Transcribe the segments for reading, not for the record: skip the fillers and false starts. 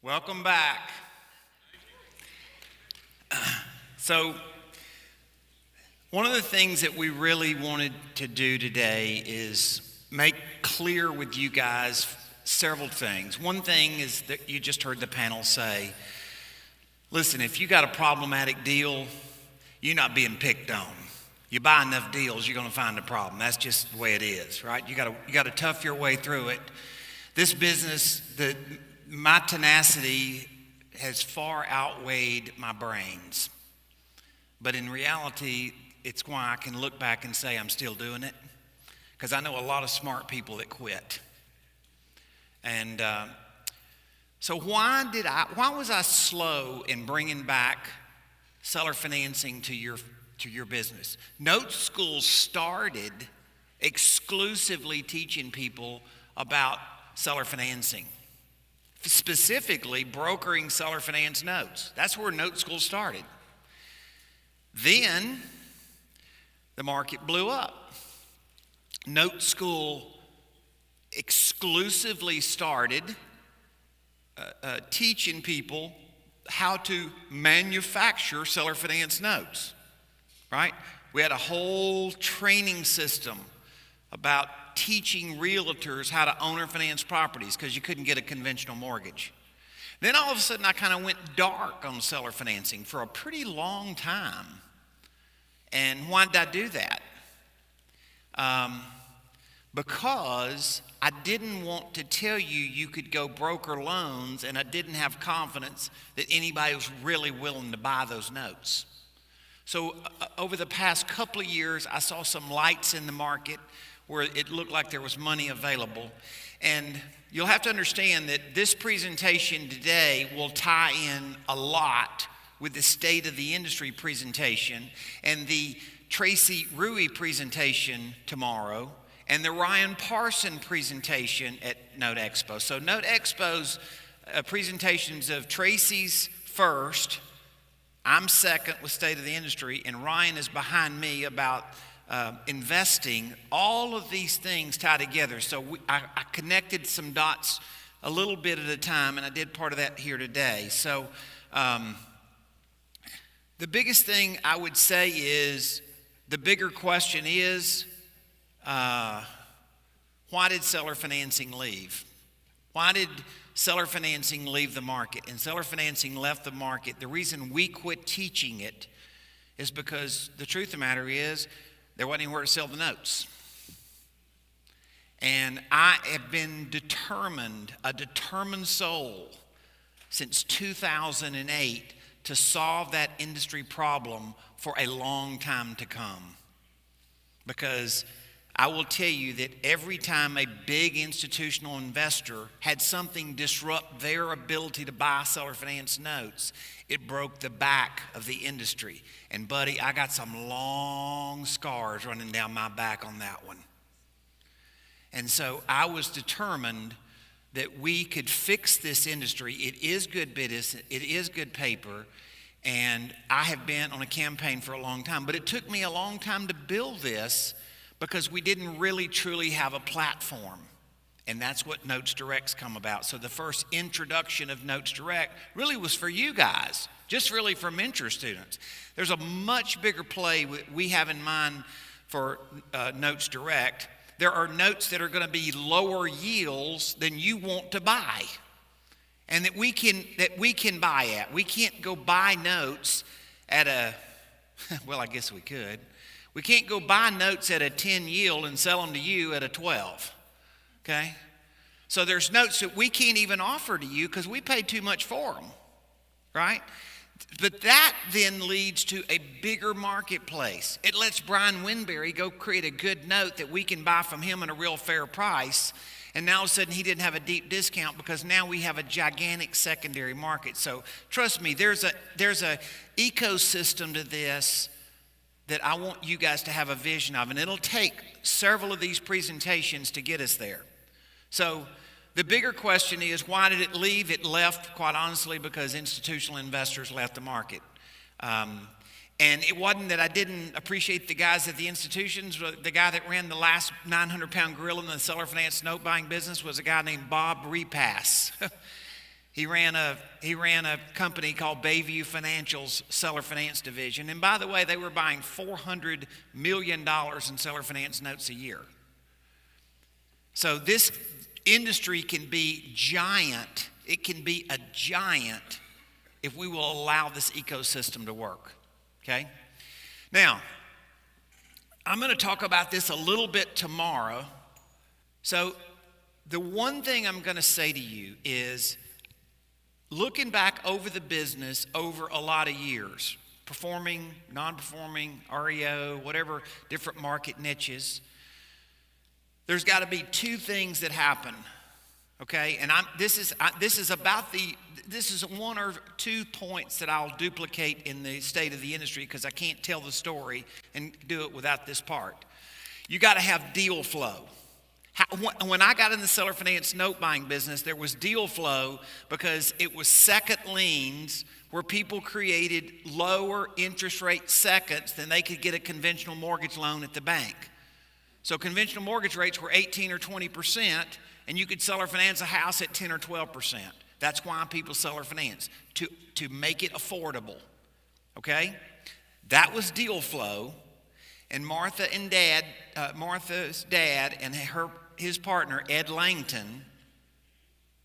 Welcome back. So, one of the things that we really wanted to do today is make clear with you guys several things. One thing is that you just heard the panel say, listen, if you got a problematic deal, you're not being picked on. You buy enough deals, you're going to find a problem. That's just the way it is, right? You got to tough your way through it. This business, my tenacity has far outweighed my brains. But in reality, it's why I can look back and say I'm still doing it, because I know a lot of smart people that quit. And so why was I slow in bringing back seller financing to your business? NoteSchool started exclusively teaching people about seller financing, specifically brokering seller finance notes. That's where NoteSchool started. Then the market blew up. NoteSchool exclusively started teaching people how to manufacture seller finance notes, right? We had a whole training system about teaching realtors how to owner finance properties because you couldn't get a conventional mortgage. Then all of a sudden I kind of went dark on seller financing for a pretty long time. And why did I do that? Because I didn't want to tell you could go broker loans, and I didn't have confidence that anybody was really willing to buy those notes. So over the past couple of years, I saw some lights in the market where it looked like there was money available. And you'll have to understand that this presentation today will tie in a lot with the state of the industry presentation and the Tracy Rui presentation tomorrow and the Ryan Parson presentation at Note Expo. So Note Expo's presentations of Tracy's first, I'm second with state of the industry, and Ryan is behind me about investing. All of these things tie together. So I connected some dots a little bit at a time, and I did part of that here today. So the biggest thing I would say is, the bigger question is, why did seller financing leave? Why did seller financing leave the market? And seller financing left the market. The reason we quit teaching it is because the truth of the matter is there wasn't anywhere to sell the notes. And I have been a determined soul since 2008 to solve that industry problem for a long time to come. Because I will tell you that every time a big institutional investor had something disrupt their ability to buy seller finance notes, it broke the back of the industry. And buddy, I got some long scars running down my back on that one. And so I was determined that we could fix this industry. It is good business, it is good paper, and I have been on a campaign for a long time. But it took me a long time to build this because we didn't really truly have a platform. And that's what Notes Direct's come about. So the first introduction of Notes Direct really was for you guys, just really for Mentor students. There's a much bigger play we have in mind for Notes Direct. There are notes that are going to be lower yields than you want to buy, and that we can buy at. We can't go buy notes at well, I guess we could. We can't go buy notes at a 10 yield and sell them to you at a 12, okay? So there's notes that we can't even offer to you because we paid too much for them, right? But that then leads to a bigger marketplace. It lets Brian Winberry go create a good note that we can buy from him at a real fair price. And now all of a sudden he didn't have a deep discount because now we have a gigantic secondary market. So trust me, there's a ecosystem to this that I want you guys to have a vision of. And it'll take several of these presentations to get us there. So the bigger question is, why did it leave? It left, quite honestly, because institutional investors left the market. And it wasn't that I didn't appreciate the guys at the institutions. The guy that ran the last 900-pound gorilla in the seller finance note buying business was a guy named Bob Repass. He ran a company called Bayview Financial's seller finance division. And by the way, they were buying $400 million in seller finance notes a year. So this industry can be giant. It can be a giant if we will allow this ecosystem to work. Okay? Now, I'm going to talk about this a little bit tomorrow. So the one thing I'm going to say to you is, looking back over the business over a lot of years, performing, non-performing, REO, whatever, different market niches, there's got to be two things that happen, okay? And this is one or 2 points that I'll duplicate in the state of the industry because I can't tell the story and do it without this part. You got to have deal flow. When I got in the seller finance note buying business, there was deal flow because it was second liens where people created lower interest rate seconds than they could get a conventional mortgage loan at the bank. So conventional mortgage rates were 18 or 20%, and you could seller finance a house at 10 or 12%. That's why people seller finance, to make it affordable, okay? That was deal flow, and Martha's dad and his partner, Ed Langton,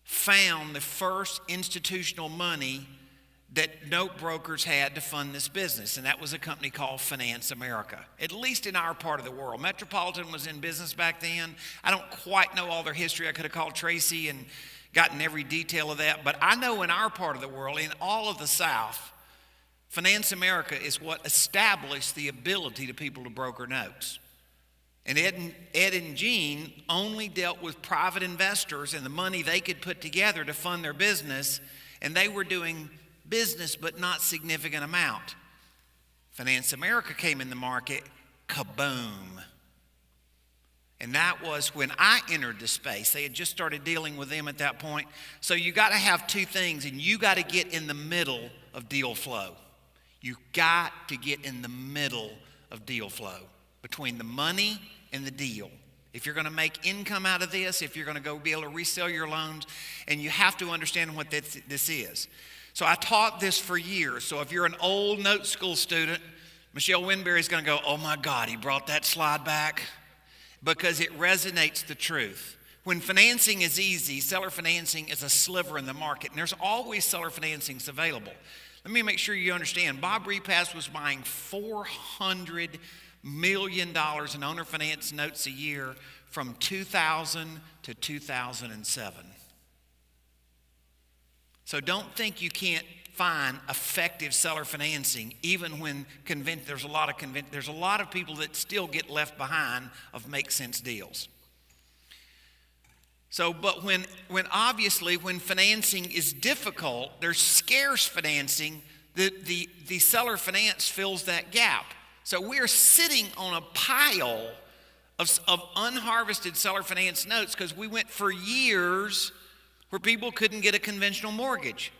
found the first institutional money that note brokers had to fund this business, and that was a company called Finance America, at least in our part of the world. Metropolitan was in business back then. I don't quite know all their history. I could have called Tracy and gotten every detail of that, but I know in our part of the world, in all of the South, Finance America is what established the ability to people to broker notes. And Ed and Jean only dealt with private investors and the money they could put together to fund their business, and they were doing business but not significant amount. Finance America came in the market, kaboom. And that was when I entered the space. They had just started dealing with them at that point. So you got to have two things, and you got to get in the middle of deal flow. You got to get in the middle of deal flow between the money and the deal. If you're going to make income out of this, if you're going to go be able to resell your loans, and you have to understand what this is. So I taught this for years. So if you're an old NoteSchool student, Michelle Winberry's going to go, oh my God, he brought that slide back, because it resonates the truth. When financing is easy, seller financing is a sliver in the market, and there's always seller financings available. Let me make sure you understand. Bob Repass was buying $400 million in owner finance notes a year from 2000 to 2007. So don't think you can't find effective seller financing, even when there's a lot of people that still get left behind of make sense deals. So, but when obviously when financing is difficult, there's scarce financing, the seller finance fills that gap. So we're sitting on a pile of unharvested seller finance notes because we went for years where people couldn't get a conventional mortgage.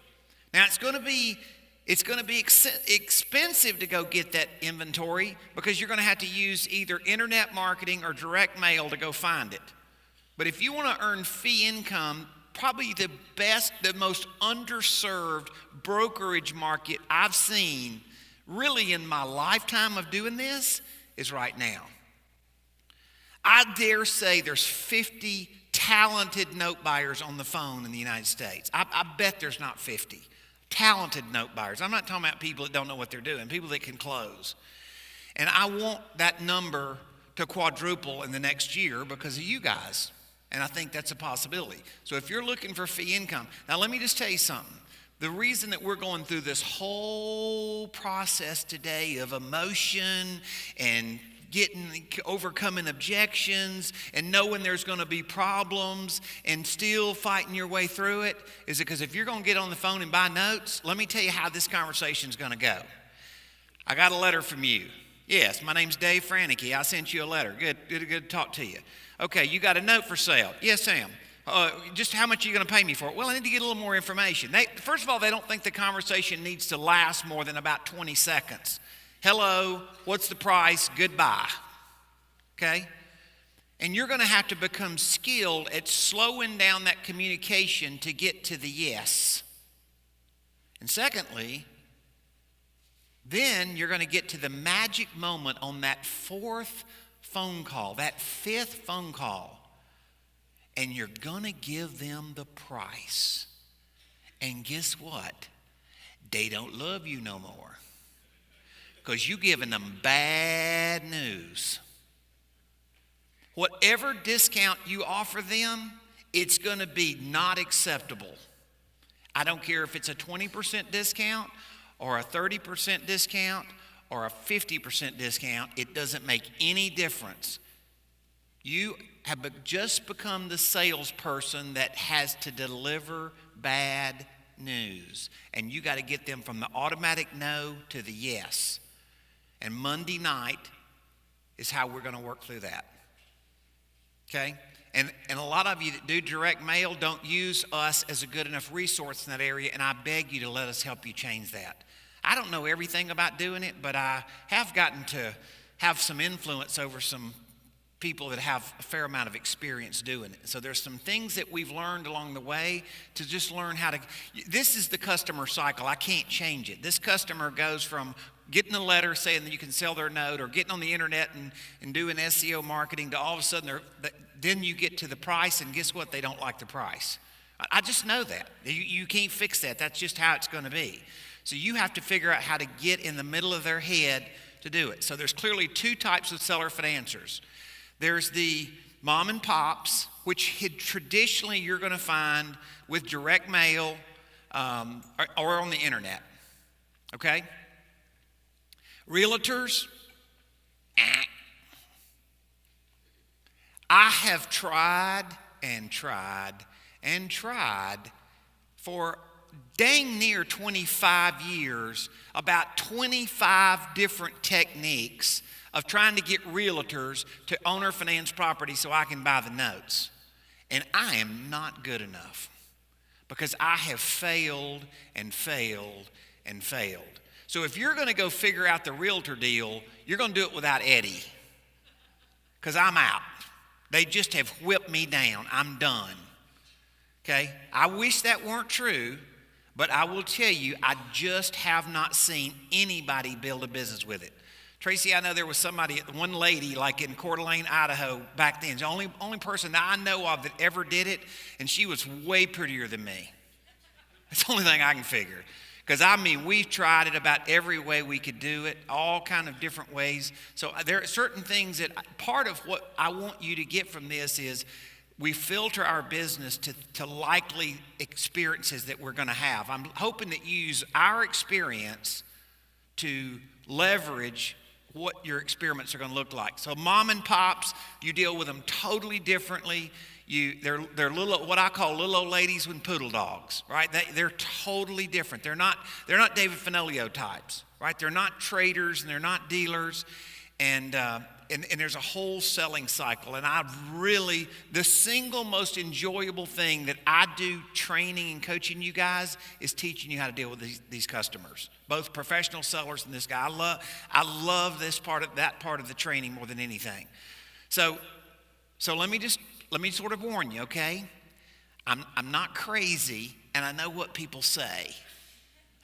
Now it's going to be expensive to go get that inventory because you're going to have to use either internet marketing or direct mail to go find it. But if you want to earn fee income, probably the most underserved brokerage market I've seen really in my lifetime of doing this is right now. I dare say there's 50 talented note buyers on the phone in the United States. I bet there's not 50 talented note buyers. I'm not talking about people that don't know what they're doing, people that can close. And I want that number to quadruple in the next year because of you guys. And I think that's a possibility. So if you're looking for fee income, now let me just tell you something. The reason that we're going through this whole process today of emotion and overcoming objections and knowing there's going to be problems and still fighting your way through it is because if you're going to get on the phone and buy notes, let me tell you how this conversation is going to go. I got a letter from you. Yes, my name's Dave Franicki. I sent you a letter. Good to talk to you. Okay, you got a note for sale. Yes, Sam. Just how much are you going to pay me for it? Well, I need to get a little more information. First of all, they don't think the conversation needs to last more than about 20 seconds. Hello, what's the price? Goodbye. Okay? And you're going to have to become skilled at slowing down that communication to get to the yes. And secondly, then you're going to get to the magic moment on that fourth phone call, that fifth phone call, and you're going to give them the price. And guess what? They don't love you no more because you're giving them bad news. Whatever discount you offer them, it's going to be not acceptable. I don't care if it's a 20% discount or a 30% discount or a 50% discount. It doesn't make any difference. You have just become the salesperson that has to deliver bad news. And you got to get them from the automatic no to the yes. And Monday night is how we're going to work through that. Okay? And a lot of you that do direct mail don't use us as a good enough resource in that area, and I beg you to let us help you change that. I don't know everything about doing it, but I have gotten to have some influence over some people that have a fair amount of experience doing it. So there's some things that we've learned along the way to just learn how to. This is the customer cycle. I can't change it. This customer goes from getting a letter saying that you can sell their note or getting on the internet and doing SEO marketing to all of a sudden then you get to the price, and guess what? They don't like the price. I just know that. You can't fix that. That's just how it's going to be. So you have to figure out how to get in the middle of their head to do it. So there's clearly two types of seller financiers. There's the mom and pops, which traditionally you're going to find with direct mail or on the internet. Okay? Realtors, I have tried and tried and tried for dang near 25 years about 25 different techniques of trying to get realtors to owner finance property so I can buy the notes. And I am not good enough because I have failed and failed and failed. So if you're going to go figure out the realtor deal, you're going to do it without Eddie because I'm out. They just have whipped me down. I'm done. Okay? I wish that weren't true, but I will tell you, I just have not seen anybody build a business with it. Tracy, I know there was somebody, one lady like in Coeur d'Alene, Idaho back then. The only person that I know of that ever did it, and she was way prettier than me. That's the only thing I can figure. Because, I mean, we've tried it about every way we could do it, all kind of different ways. So there are certain things that part of what I want you to get from this is we filter our business to likely experiences that we're going to have. I'm hoping that you use our experience to leverage what your experiments are going to look like. So mom and pops, you deal with them totally differently. They're little, what I call little old ladies with poodle dogs, right? They're totally different. They're not David Fenoglio types, right? They're not traders and they're not dealers, and there's a whole selling cycle. And the single most enjoyable thing that I do training and coaching you guys is teaching you how to deal with these customers, both professional sellers and this guy. I love that part of the training more than anything. So let me sort of warn you, okay? I'm not crazy, and I know what people say,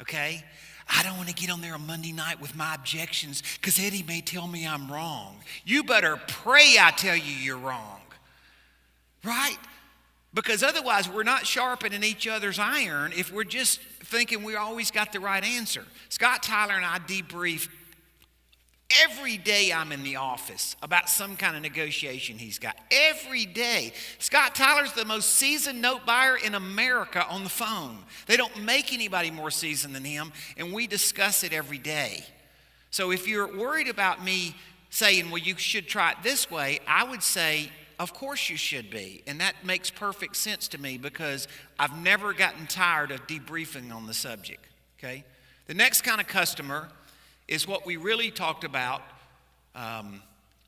okay? I don't want to get on there on Monday night with my objections because Eddie may tell me I'm wrong. You better pray I tell you you're wrong, right? Because otherwise we're not sharpening each other's iron if we're just thinking we always got the right answer. Scott Tyler and I debrief every day I'm in the office about some kind of negotiation he's got. Every day. Scott Tyler's the most seasoned note buyer in America on the phone. They don't make anybody more seasoned than him, and we discuss it every day. So if you're worried about me saying, well, you should try it this way, I would say, of course you should be. And that makes perfect sense to me because I've never gotten tired of debriefing on the subject, okay? The next kind of customer is what we really talked about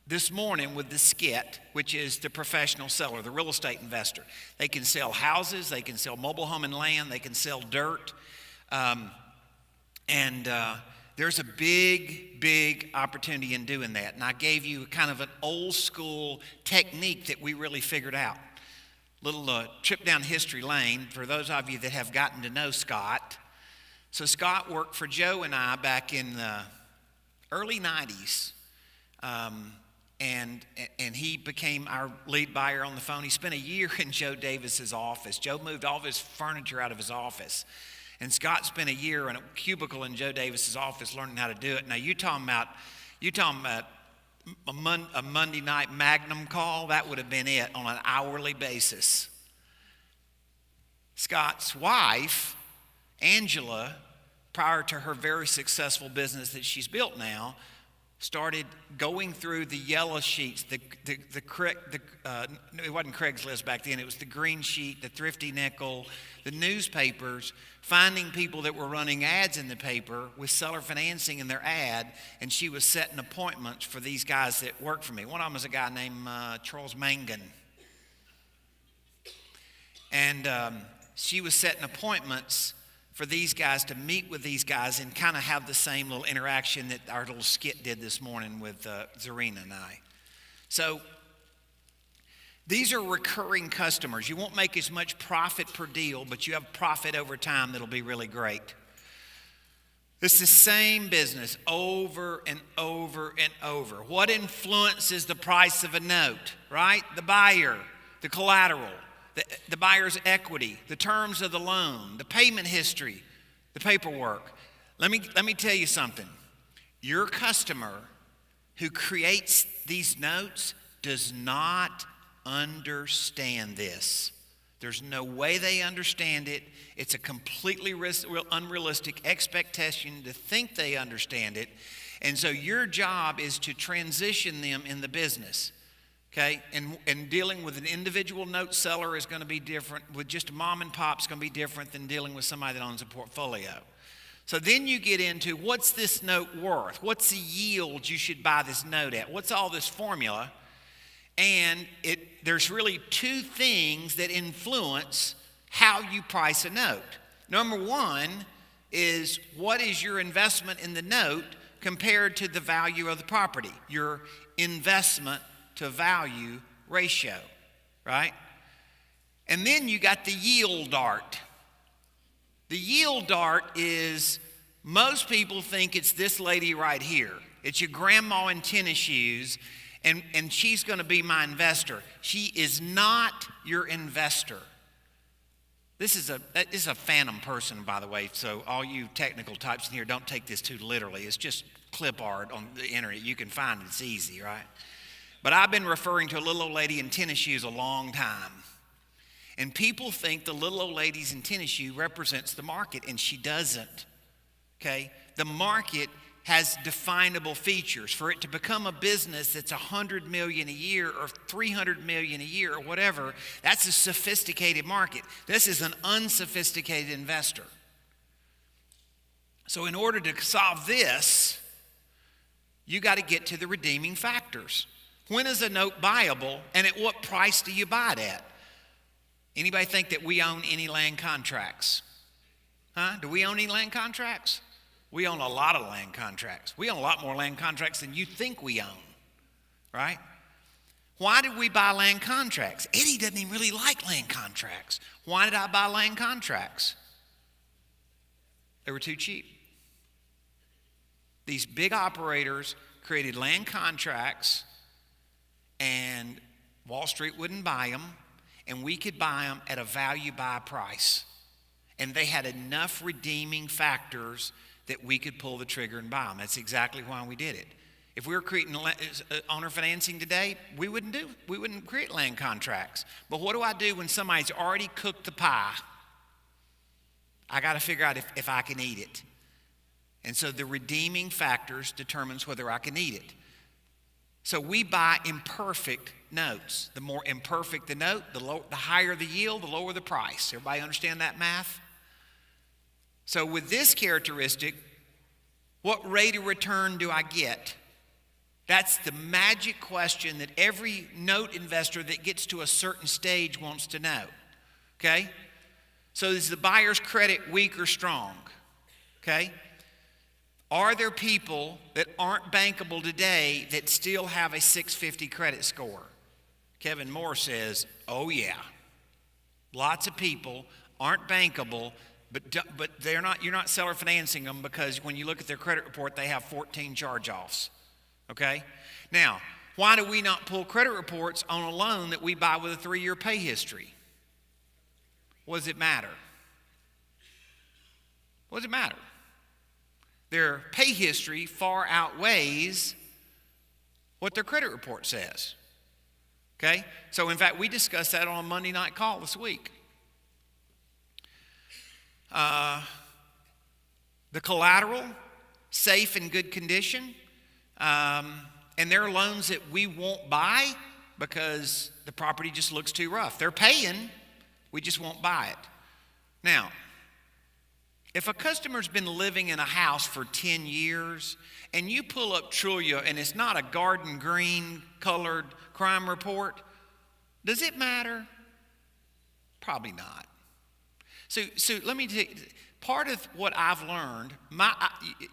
this morning with the skit, which is the professional seller, the real estate investor. They can sell houses, they can sell mobile home and land, they can sell dirt. They're There's a big opportunity in doing that. And I gave you kind of an old school technique that we really figured out. Little trip down history lane for those of you that have gotten to know Scott. So Scott worked for Joe and I back in the early 90s. And he became our lead buyer on the phone. He spent a year in Joe Davis's office. Joe moved all of his furniture out of his office. And Scott spent a year in a cubicle in Joe Davis's office learning how to do it. Now you talking about a Monday night Magnum call, that would have been it on an hourly basis. Scott's wife, Angela, prior to her very successful business that she's built now, started going through the yellow sheets, it wasn't Craigslist back then, it was the green sheet, the Thrifty Nickel, the newspapers, finding people that were running ads in the paper with seller financing in their ad, and she was setting appointments for these guys that worked for me. One of them was a guy named Charles Mangan. And she was setting appointments for these guys to meet with these guys and kind of have the same little interaction that our little skit did this morning with Zarina and I. So these are recurring customers. You won't make as much profit per deal, but you have profit over time that'll be really great. It's the same business over and over and over. What influences the price of a note, right? The buyer, the collateral, the buyer's equity, the terms of the loan, the payment history, the paperwork. Let me tell you something. Your customer who creates these notes does not understand this. There's no way they understand it. It's a completely unrealistic expectation to think they understand it. And so your job is to transition them in the business. Okay, and dealing with an individual note seller is going to be different. With just a mom and pop is going to be different than dealing with somebody that owns a portfolio. So then you get into what's this note worth? What's the yield you should buy this note at? What's all this formula? And there's really two things that influence how you price a note. Number one is what is your investment in the note compared to the value of the property? Your investment to value ratio, right? And then you got the yield dart. The yield dart is, most people think it's this lady right here. It's your grandma in tennis shoes, and she's going to be my investor. She is not your investor. This is a phantom person, by the way, so all you technical types in here, don't take this too literally. It's just clip art on the internet. You can find it. It's easy, right? But I've been referring to a little old lady in tennis shoes a long time. And people think the little old ladies in tennis shoe represents the market, and she doesn't. Okay? The market has definable features. For it to become a business that's $100 million a year or $300 million a year or whatever, that's a sophisticated market. This is an unsophisticated investor. So in order to solve this, you got to get to the redeeming factors. When is a note buyable, and at what price do you buy it at? Anybody think that we own any land contracts? Huh? Do we own any land contracts? We own a lot of land contracts. We own a lot more land contracts than you think we own, right? Why did we buy land contracts? Eddie doesn't even really like land contracts. Why did I buy land contracts? They were too cheap. These big operators created land contracts, and Wall Street wouldn't buy them, and we could buy them at a value buy price. And they had enough redeeming factors that we could pull the trigger and buy them. That's exactly why we did it. If we were creating owner financing today, we wouldn't create land contracts. But what do I do when somebody's already cooked the pie? I got to figure out if I can eat it. And so the redeeming factors determines whether I can eat it. So we buy imperfect notes. The more imperfect the note, the higher the yield, the lower the price. Everybody understand that math? So with this characteristic, what rate of return do I get? That's the magic question that every note investor that gets to a certain stage wants to know. Okay? So is the buyer's credit weak or strong? Okay? Are there people that aren't bankable today that still have a 650 credit score? Kevin Moore says, oh yeah. Lots of people aren't bankable, but they're not. You're not seller financing them because when you look at their credit report, they have 14 charge-offs. Okay? Now, why do we not pull credit reports on a loan that we buy with a 3-year pay history? What does it matter? What does it matter? Their pay history far outweighs what their credit report says. Okay? So, in fact, we discussed that on a Monday night call this week. The collateral, safe and good condition, and there are loans that we won't buy because the property just looks too rough. They're paying, we just won't buy it. Now, if a customer's been living in a house for 10 years and you pull up Trulia and it's not a garden green colored crime report, does it matter? Probably not. So let me tell you, part of what I've learned,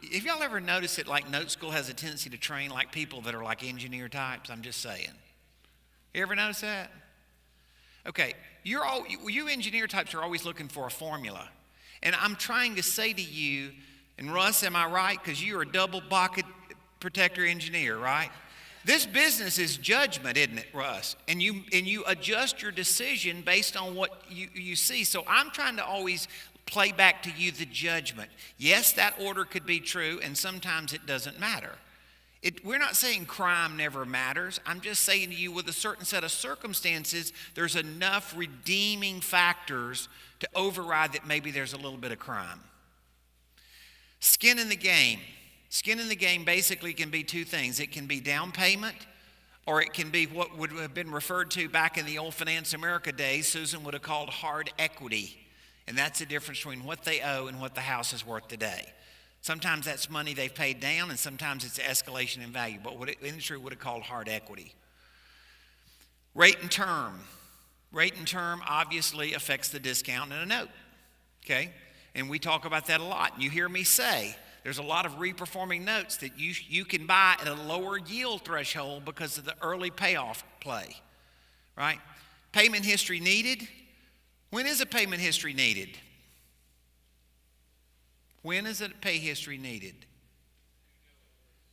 if y'all ever notice that like NoteSchool has a tendency to train like people that are like engineer types, I'm just saying. You ever notice that? Okay, you engineer types are always looking for a formula. And I'm trying to say to you, and Russ, am I right? Because you're a double pocket protector engineer, right? This business is judgment, isn't it, Russ? And you adjust your decision based on what you see. So I'm trying to always play back to you the judgment. Yes, that order could be true, and sometimes it doesn't matter. We're not saying crime never matters. I'm just saying to you with a certain set of circumstances, there's enough redeeming factors to override that maybe there's a little bit of crime. Skin in the game. Skin in the game basically can be two things. It can be down payment, or it can be what would have been referred to back in the old Finance America days, Susan would have called hard equity. And that's the difference between what they owe and what the house is worth today. Sometimes that's money they've paid down, and sometimes it's escalation in value. But what the industry would have called hard equity. Rate and term. Rate and term obviously affects the discount in a note. Okay? And we talk about that a lot. And you hear me say there's a lot of reperforming notes that you can buy at a lower yield threshold because of the early payoff play. Right? Payment history needed. When is a payment history needed? When is a pay history needed?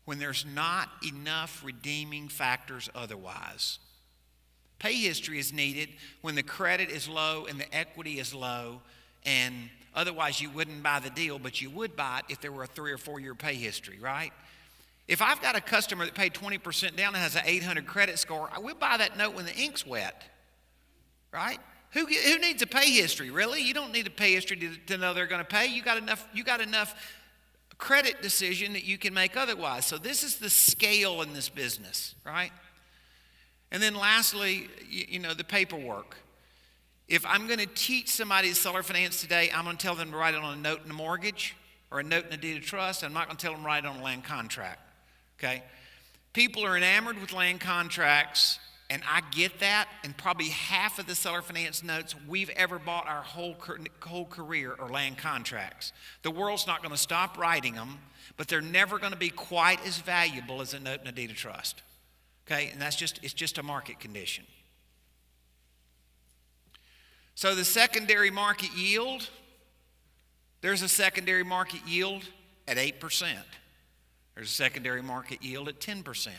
When there's not enough redeeming factors otherwise. Pay history is needed when the credit is low and the equity is low, and otherwise you wouldn't buy the deal, but you would buy it if there were a 3 or 4 year pay history, right? If I've got a customer that paid 20% down and has an 800 credit score, I will buy that note when the ink's wet, right? Who needs a pay history, really? You don't need a pay history to know they're going to pay. You got enough credit decision that you can make otherwise. So this is the scale in this business, right? And then lastly, the paperwork. If I'm going to teach somebody to seller finance today, I'm going to tell them to write it on a note in a mortgage or a note in a deed of trust. I'm not going to tell them to write it on a land contract, okay? People are enamored with land contracts. And I get that, and probably half of the seller finance notes we've ever bought our whole career are land contracts. The world's not going to stop writing them, but they're never going to be quite as valuable as a note and a deed of trust. Okay, and it's just a market condition. So the secondary market yield, there's a secondary market yield at 8%. There's a secondary market yield at 10%.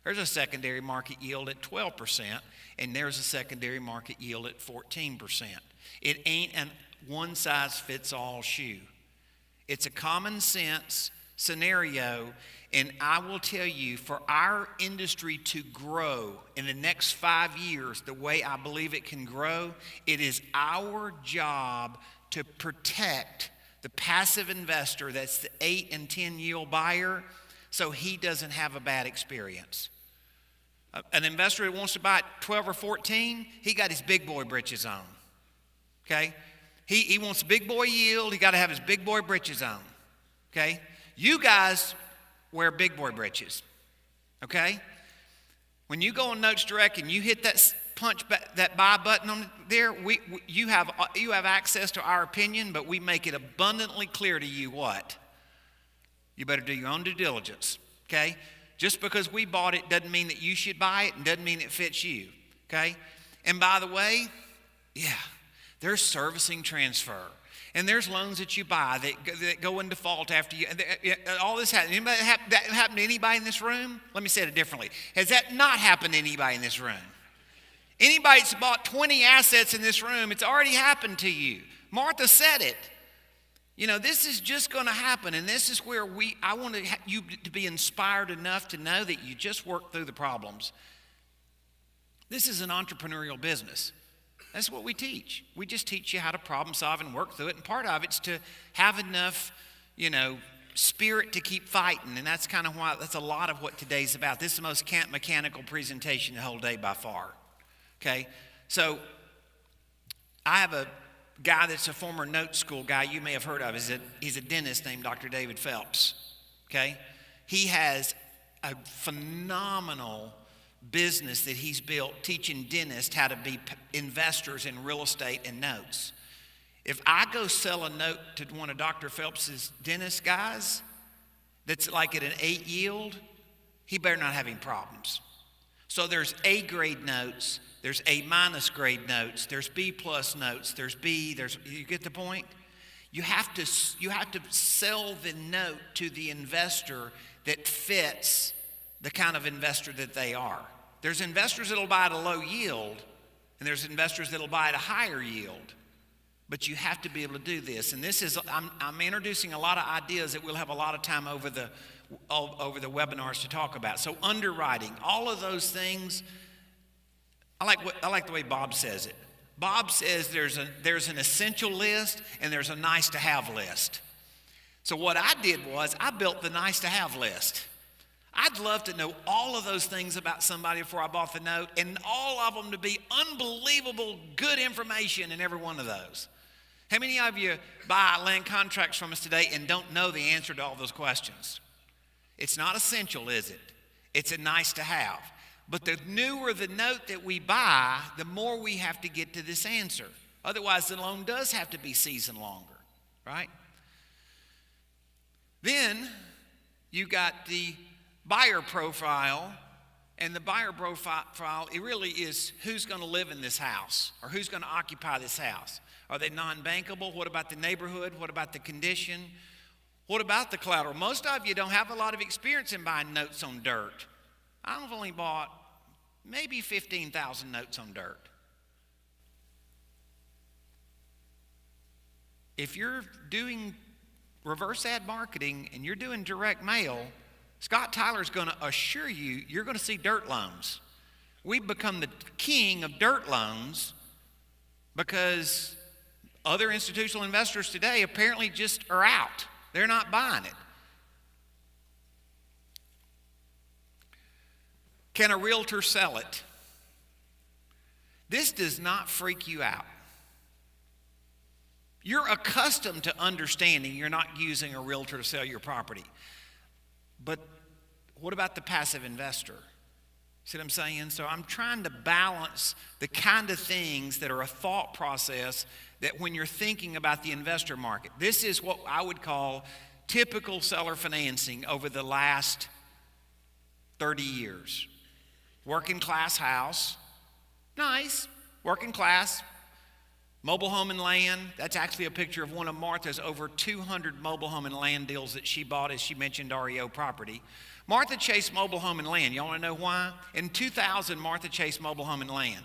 There's a secondary market yield at 12%, and there's a secondary market yield at 14%. It ain't a one-size-fits-all shoe. It's a common sense scenario, and I will tell you, for our industry to grow in the next 5 years the way I believe it can grow, it is our job to protect the passive investor that's the 8 and 10 yield buyer, so he doesn't have a bad experience. An investor that wants to buy at 12 or 14, he got his big boy britches on. Okay? He wants big boy yield. He got to have his big boy britches on. Okay? You guys wear big boy britches. Okay? When you go on Notes Direct and you hit that that buy button on there, you have access to our opinion, but we make it abundantly clear to you what? You better do your own due diligence, okay? Just because we bought it doesn't mean that you should buy it and doesn't mean it fits you, okay? And by the way, yeah, there's servicing transfer. And there's loans that you buy that go in default after you. All this happened. That happened to anybody in this room? Let me say it differently. Has that not happened to anybody in this room? Anybody that's bought 20 assets in this room, it's already happened to you. Martha said it. You know, this is just going to happen. And this is where I want you to be inspired enough to know that you just work through the problems. This is an entrepreneurial business. That's what we teach. We just teach you how to problem solve and work through it. And part of it's to have enough, spirit to keep fighting. And that's kind of why, that's a lot of what today's about. This is the most mechanical presentation the whole day by far. Okay? So I have a guy that's a former NoteSchool guy you may have heard of. He's a dentist named Dr. David Phelps. Okay? He has a phenomenal business that he's built teaching dentists how to be investors in real estate and notes. If I go sell a note to one of Dr. Phelps's dentist guys that's like at an 8 yield, he better not have any problems. So there's A grade notes, there's A minus grade notes, there's B plus notes, you get the point? You have to sell the note to the investor that fits the kind of investor that they are. There's investors that'll buy at a low yield, and there's investors that'll buy at a higher yield. But you have to be able to do this. And this is, I'm introducing a lot of ideas that we'll have a lot of time over the webinars to talk about. So underwriting, all of those things, I like the way Bob says it. Bob says there's an essential list and there's a nice to have list. So what I did was I built the nice to have list. I'd love to know all of those things about somebody before I bought the note, and all of them to be unbelievable good information in every one of those. How many of you buy land contracts from us today and don't know the answer to all those questions? It's not essential, is it? It's a nice to have. But the newer the note that we buy, the more we have to get to this answer. Otherwise, the loan does have to be seasoned longer, right? Then you got the buyer profile, and the buyer profile, it really is who's going to live in this house or who's going to occupy this house. Are they non-bankable? What about the neighborhood? What about the condition? What about the collateral? Most of you don't have a lot of experience in buying notes on dirt. I've only bought maybe 15,000 notes on dirt. If you're doing reverse ad marketing and you're doing direct mail, Scott Tyler's going to assure you you're going to see dirt loans. We've become the king of dirt loans because other institutional investors today apparently just are out. They're not buying it. Can a realtor sell it? This does not freak you out. You're accustomed to understanding you're not using a realtor to sell your property. But what about the passive investor? See what I'm saying? So I'm trying to balance the kind of things that are a thought process that when you're thinking about the investor market. This is what I would call typical seller financing over the last 30 years. Working class house, nice, working class. Mobile home and land, that's actually a picture of one of Martha's over 200 mobile home and land deals that she bought, as she mentioned, REO property. Martha chased mobile home and land. Y'all want to know why? In 2000, Martha chased mobile home and land.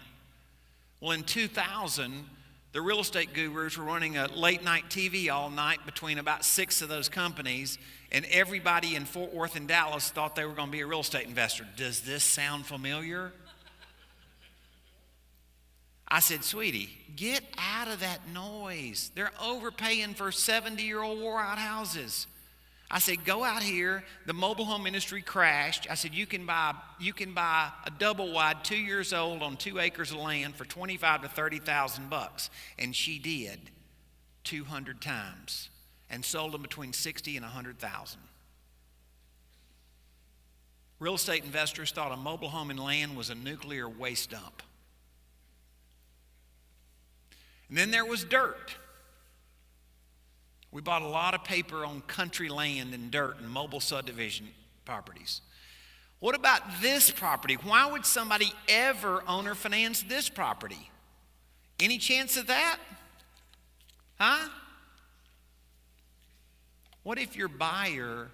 Well, in 2000, the real estate gurus were running a late night TV all night between about 6 of those companies, and everybody in Fort Worth and Dallas thought they were going to be a real estate investor. Does this sound familiar? I said, sweetie, get out of that noise. They're overpaying for 70-year-old wore-out houses. I said, go out here. The mobile home industry crashed. I said, you can buy a double wide 2 years old on 2 acres of land for $25,000 to $30,000. And she did 200 times and sold them between $60,000 and $100,000. Real estate investors thought a mobile home and land was a nuclear waste dump. And then there was dirt. We bought a lot of paper on country land and dirt and mobile subdivision properties. What about this property? Why would somebody ever owner finance this property? Any chance of that? Huh? What if your buyer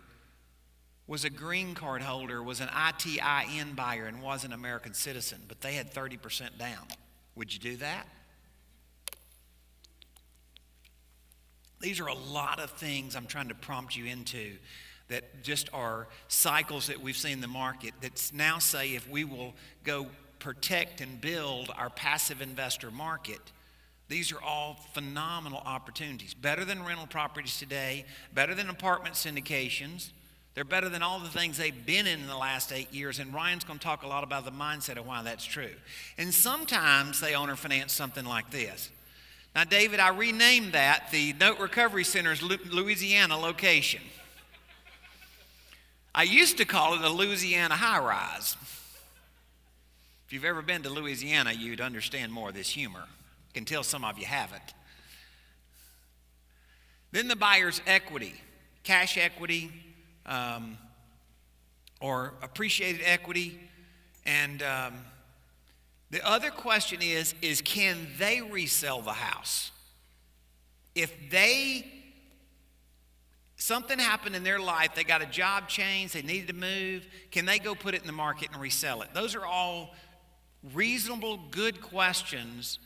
was a green card holder, was an ITIN buyer, and was an American citizen, but they had 30% down? Would you do that? These are a lot of things I'm trying to prompt you into that just are cycles that we've seen in the market that now say if we will go protect and build our passive investor market, these are all phenomenal opportunities. Better than rental properties today, better than apartment syndications. They're better than all the things they've been in the last 8 years, and Ryan's going to talk a lot about the mindset of why that's true. And sometimes they owner finance something like this. Now, David, I renamed that the Note Recovery Center's Louisiana location. I used to call it a Louisiana high-rise. If you've ever been to Louisiana, you'd understand more of this humor. I can tell some of you haven't. Then the buyer's equity, cash equity, or appreciated equity. And the other question is can they resell the house? If something happened in their life, they got a job change, they needed to move, can they go put it in the market and resell it? Those are all reasonable, good questions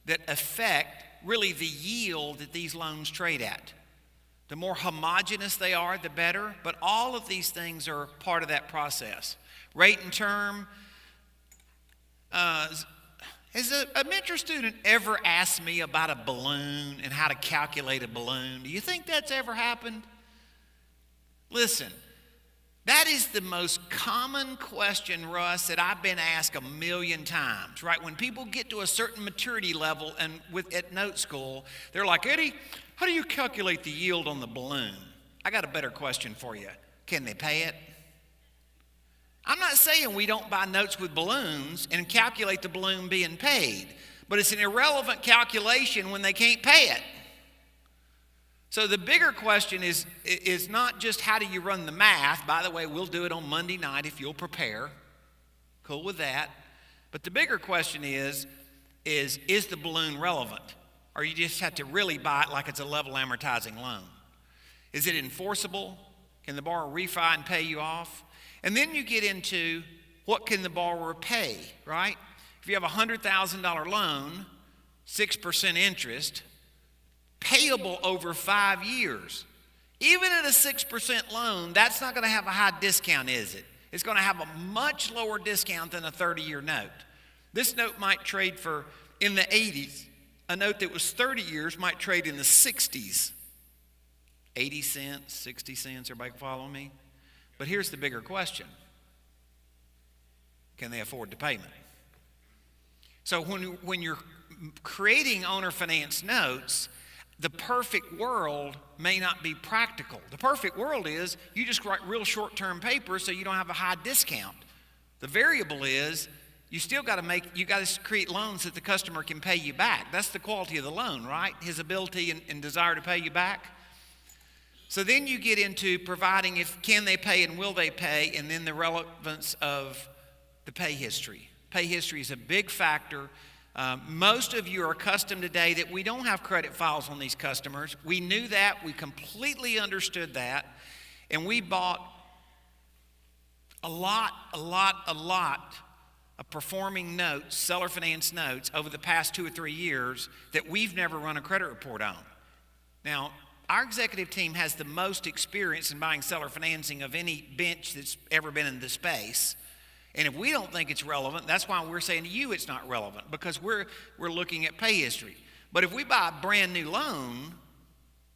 that affect really the yield that these loans trade at. The more homogeneous they are, the better, but all of these things are part of that process. Rate and term. Has a mentor student ever asked me about a balloon and how to calculate a balloon? Do you think that's ever happened? Listen, that is the most common question, Russ, that I've been asked 1,000,000 times, right? When people get to a certain maturity level and at NoteSchool, they're like, Eddie, how do you calculate the yield on the balloon? I got a better question for you. Can they pay it? I'm not saying we don't buy notes with balloons and calculate the balloon being paid, but it's an irrelevant calculation when they can't pay it. So the bigger question is not just how do you run the math. By the way, we'll do it on Monday night if you'll prepare. Cool with that. But the bigger question is the balloon relevant? Or you just have to really buy it like it's a level amortizing loan? Is it enforceable? Can the borrower refi and pay you off? And then you get into what can the borrower pay, right? If you have a $100,000 loan, 6% interest, payable over 5 years. Even at a 6% loan, that's not going to have a high discount, is it? It's going to have a much lower discount than a 30-year note. This note might trade for, in the 80s, a note that was 30 years might trade in the 60s. 80 cents, 60 cents, everybody follow me? But here's the bigger question. Can they afford the payment? So when you're creating owner finance notes, the perfect world may not be practical. The perfect world is you just write real short-term paper so you don't have a high discount. The variable is you still got to create loans that the customer can pay you back. That's the quality of the loan, right? His ability and desire to pay you back. So then you get into providing can they pay and will they pay, and then the relevance of the pay history. Pay history is a big factor. Most of you are accustomed today that we don't have credit files on these customers. We knew that. We completely understood that. And we bought a lot of performing notes, seller finance notes, over the past 2 or 3 years that we've never run a credit report on. Now, our executive team has the most experience in buying seller financing of any bench that's ever been in the space. And if we don't think it's relevant, that's why we're saying to you it's not relevant, because we're looking at pay history. But if we buy a brand new loan,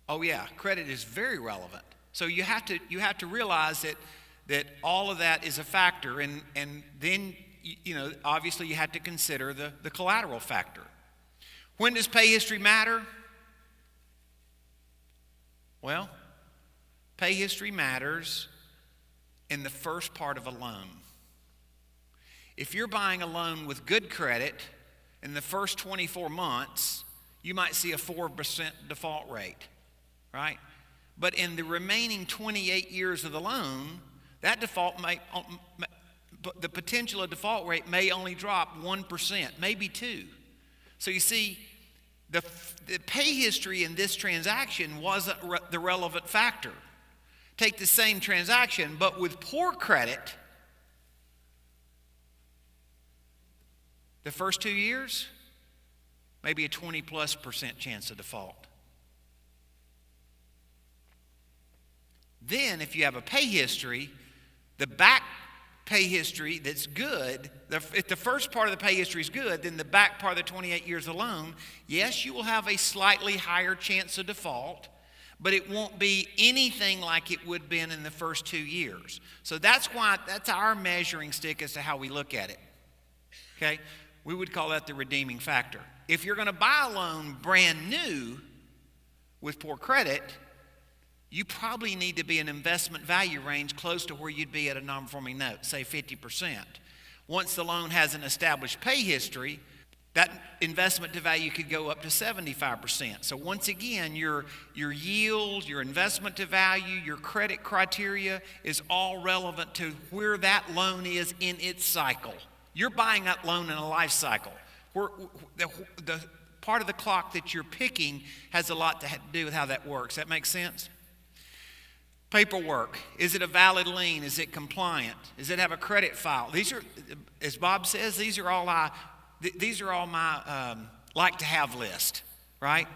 oh yeah, credit is very relevant. So you have to realize that all of that is a factor, and then obviously you have to consider the collateral factor. When does pay history matter? Well, pay history matters in the first part of a loan. If you're buying a loan with good credit, in the first 24 months, you might see a 4% default rate. right? But in the remaining 28 years of the loan, that default the potential of default rate may only drop 1%, maybe 2%. So you see, the pay history in this transaction wasn't the relevant factor. Take the same transaction, but with poor credit, the first 2 years, maybe a 20+% chance of default. Then, if you have a pay history, the back pay history that's good, if the first part of the pay history is good, then the back part of the 28 years alone, yes, you will have a slightly higher chance of default, but it won't be anything like it would have been in the first 2 years. So that's our measuring stick as to how we look at it. Okay? We would call that the redeeming factor. If you're going to buy a loan brand new with poor credit, you probably need to be in investment value range close to where you'd be at a non-performing note, say 50%. Once the loan has an established pay history, that investment to value could go up to 75%. So once again, your yield, your investment to value, your credit criteria is all relevant to where that loan is in its cycle. You're buying that loan in a life cycle. The part of the clock that you're picking has a lot to do with how that works. That makes sense? Paperwork. Is it a valid lien? Is it compliant? Does it have a credit file? These are, as Bob says, these are all my like to have list, right?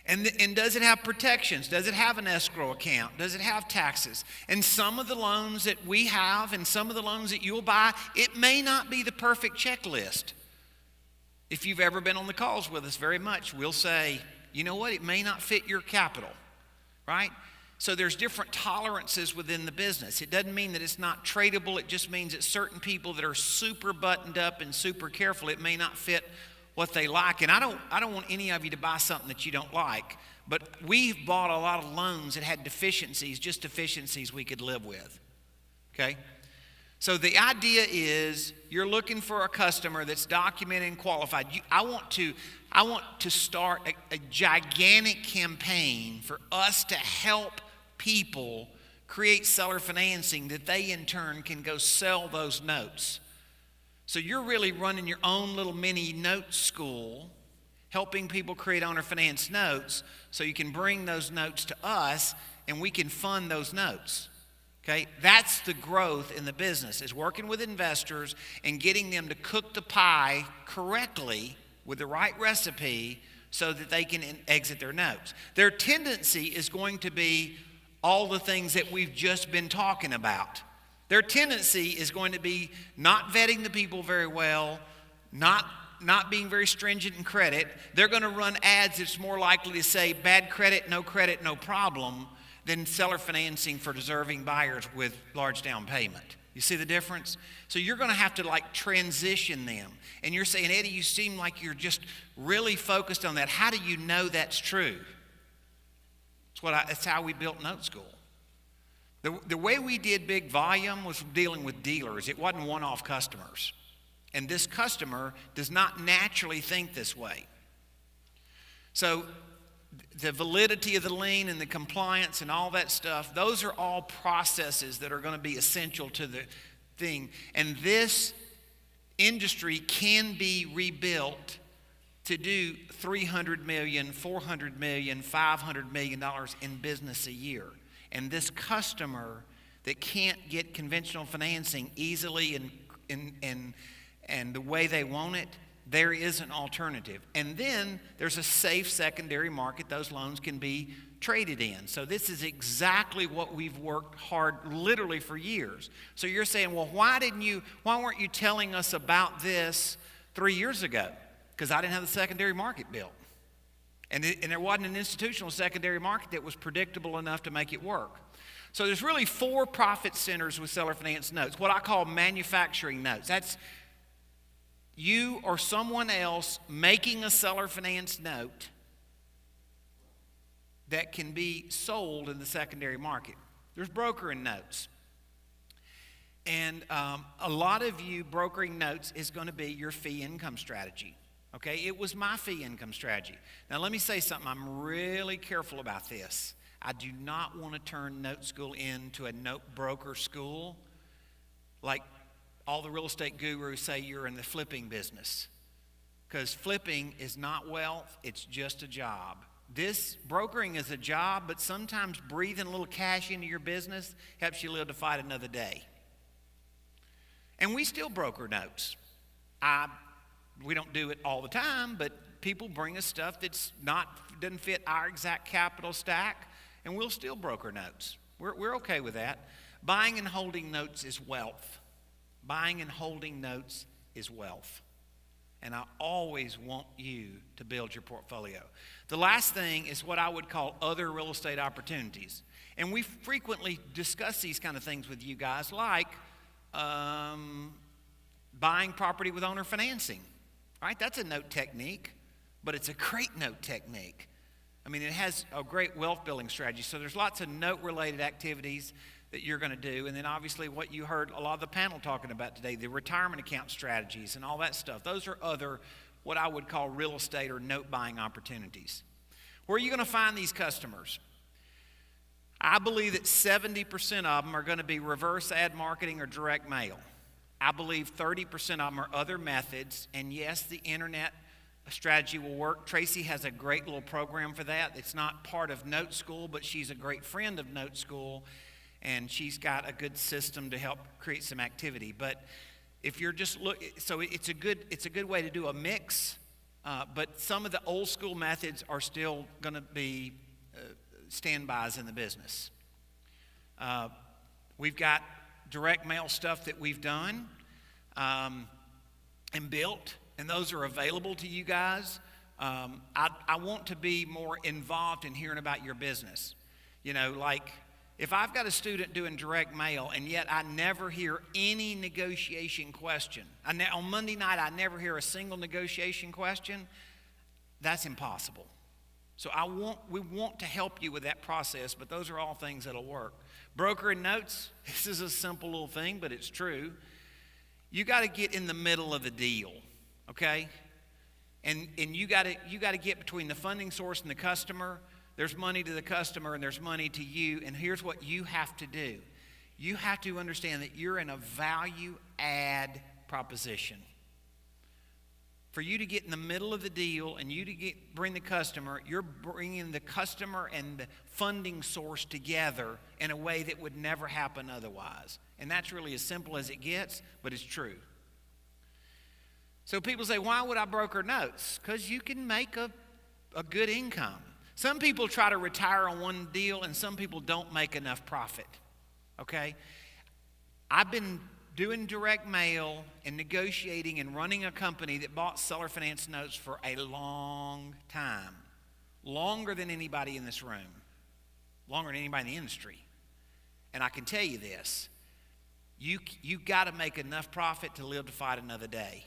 And does it have protections? Does it have an escrow account? Does it have taxes? And some of the loans that we have and some of the loans that you'll buy, it may not be the perfect checklist. If you've ever been on the calls with us very much, we'll say, you know what, it may not fit your capital, right? So there's different tolerances within the business. It doesn't mean that it's not tradable. It just means that certain people that are super buttoned up and super careful, it may not fit what they like. And I don't want any of you to buy something that you don't like. But we've bought a lot of loans that had deficiencies, just deficiencies we could live with. Okay? So the idea is you're looking for a customer that's documented and qualified. I want to start a gigantic campaign for us to help people create seller financing that they in turn can go sell those notes. So you're really running your own little mini note school, helping people create owner finance notes so you can bring those notes to us and we can fund those notes. Okay, that's the growth in the business, is working with investors and getting them to cook the pie correctly with the right recipe so that they can exit their notes. Their tendency is going to be all the things that we've just been talking about. Their tendency is going to be not vetting the people very well, not being very stringent in credit. They're going to run ads that's more likely to say bad credit, no problem, than seller financing for deserving buyers with large down payment. You see the difference? So you're going to have to transition them. And you're saying, Eddie, you seem like you're just really focused on that. How do you know that's true? That's how we built NoteSchool. The way we did big volume was dealing with dealers. It wasn't one-off customers. And this customer does not naturally think this way. So the validity of the lien and the compliance and all that stuff, those are all processes that are going to be essential to the thing. And this industry can be rebuilt to do $300 million, $400 million, $500 million in business a year. And this customer that can't get conventional financing easily and the way they want it, there is an alternative. And then there's a safe secondary market those loans can be traded in. So this is exactly what we've worked hard literally for years. So you're saying, well, why weren't you telling us about this 3 years ago? Because I didn't have the secondary market built. And there wasn't an institutional secondary market that was predictable enough to make it work. So there's really 4 profit centers with seller finance notes, what I call manufacturing notes. That's you or someone else making a seller finance note that can be sold in the secondary market. There's brokering notes. And a lot of you brokering notes is going to be your fee income strategy. Okay, it was my fee income strategy. Now let me say something, I'm really careful about this. I do not want to turn NoteSchool into a note broker school like all the real estate gurus say you're in the flipping business. Because flipping is not wealth, it's just a job. This brokering is a job, but sometimes breathing a little cash into your business helps you live to fight another day. And we still broker notes. We don't do it all the time, but people bring us stuff doesn't fit our exact capital stack, and we'll still broker notes. We're okay with that. Buying and holding notes is wealth. Buying and holding notes is wealth. And I always want you to build your portfolio. The last thing is what I would call other real estate opportunities. And we frequently discuss these kind of things with you guys, like buying property with owner financing. Right? That's a note technique, but it's a great note technique. I mean, it has a great wealth building strategy. So there's lots of note-related activities that you're going to do. And then obviously what you heard a lot of the panel talking about today, the retirement account strategies and all that stuff. Those are other, what I would call real estate or note buying opportunities. Where are you going to find these customers? I believe that 70% of them are going to be reverse ad marketing or direct mail. I believe 30% of them are other methods, and yes, the internet strategy will work. Tracy has a great little program for that. It's not part of NoteSchool, but she's a great friend of NoteSchool, and she's got a good system to help create some activity. But if you're just so it's a good way to do a mix. But some of the old school methods are still going to be standbys in the business. We've got direct mail stuff that we've done and built, and those are available to you guys. I want to be more involved in hearing about your business. You know, like if I've got a student doing direct mail and yet I never hear any negotiation question, on Monday night I never hear a single negotiation question, that's impossible. So we want to help you with that process, but those are all things that'll work. Brokering notes, this is a simple little thing, but it's true. You got to get in the middle of the deal, okay? And you got to get between the funding source and the customer. There's money to the customer and there's money to you, and here's what you have to do. You have to understand that you're in a value add proposition. For you to get in the middle of the deal and you to bring the customer, you're bringing the customer and the funding source together in a way that would never happen otherwise. And that's really as simple as it gets, but it's true. So people say, why would I broker notes? Because you can make a good income. Some people try to retire on one deal and some people don't make enough profit, okay? I've been doing direct mail and negotiating and running a company that bought seller finance notes for a long time. Longer than anybody in this room. Longer than anybody in the industry. And I can tell you this. You got to make enough profit to live to fight another day.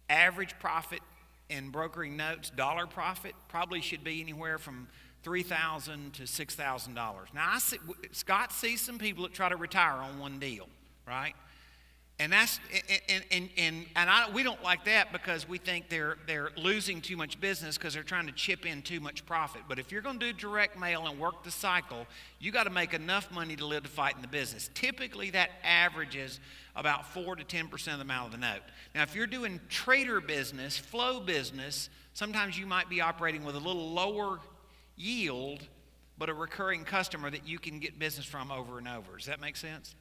Average profit in brokering notes, dollar profit, probably should be anywhere from $3,000 to $6,000. Now, Scott sees some people that try to retire on one deal, right? And we don't like that because we think they're losing too much business because they're trying to chip in too much profit. But if you're going to do direct mail and work the cycle, you got to make enough money to live to fight in the business. Typically, that averages about 4 to 10% of the amount of the note. Now, if you're doing trader business, flow business, sometimes you might be operating with a little lower yield, but a recurring customer that you can get business from over and over. Does that make sense?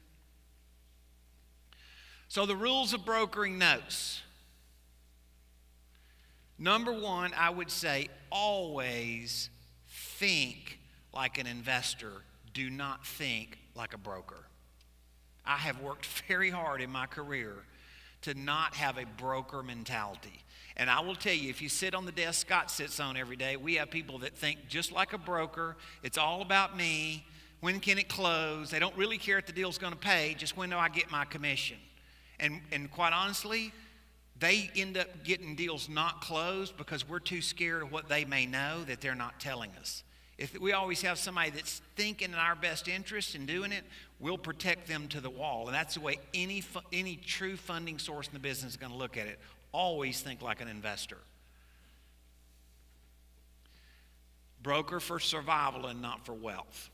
So the rules of brokering notes. Number one, I would say always think like an investor. Do not think like a broker. I have worked very hard in my career to not have a broker mentality. And I will tell you, if you sit on the desk Scott sits on every day, we have people that think just like a broker. It's all about me. When can it close? They don't really care if the deal's going to pay. Just when do I get my commission? And quite honestly, they end up getting deals not closed because we're too scared of what they may know that they're not telling us. If we always have somebody that's thinking in our best interest and doing it, we'll protect them to the wall. And that's the way any true funding source in the business is going to look at it. Always think like an investor. Broker for survival and not for wealth.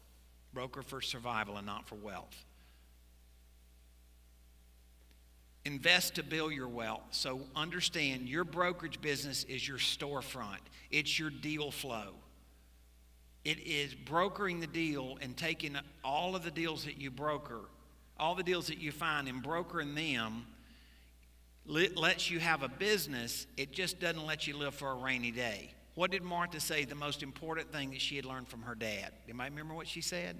Broker for survival and not for wealth. Invest to build your wealth. So understand, your brokerage business is your storefront. It's your deal flow. It is brokering the deal and taking all of the deals that you broker, all the deals that you find, and brokering them lets you have a business. It just doesn't let you live for a rainy day. What did Martha say the most important thing that she had learned from her dad? Anybody remember what she said?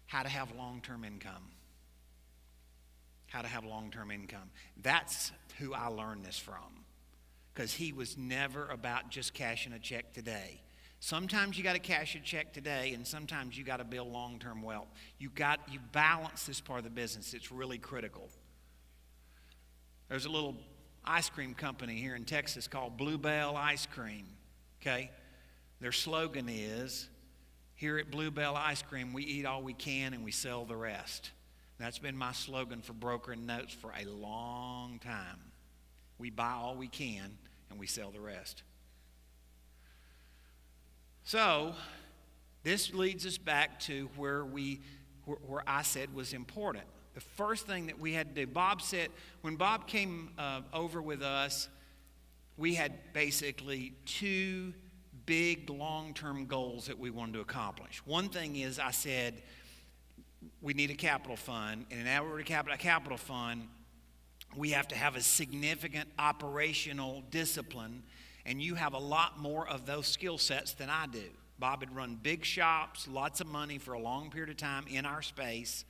How to have long-term income. How to have long-term income. That's who I learned this from. Because he was never about just cashing a check today. Sometimes you got to cash a check today, and sometimes you got to build long-term wealth. You balance this part of the business. It's really critical. There's a little ice cream company here in Texas called Bluebell Ice Cream. Okay? Their slogan is, here at Bluebell Ice Cream, we eat all we can and we sell the rest. That's been my slogan for brokering notes for a long time. We buy all we can and we sell the rest. So, this leads us back to where I said was important. The first thing that we had to do, Bob said, when Bob came over with us, we had basically two big long-term goals that we wanted to accomplish. One thing is, I said, we need a capital fund, and in order to have a capital fund, we have to have a significant operational discipline, and you have a lot more of those skill sets than I do. Bob had run big shops, lots of money for a long period of time in our space,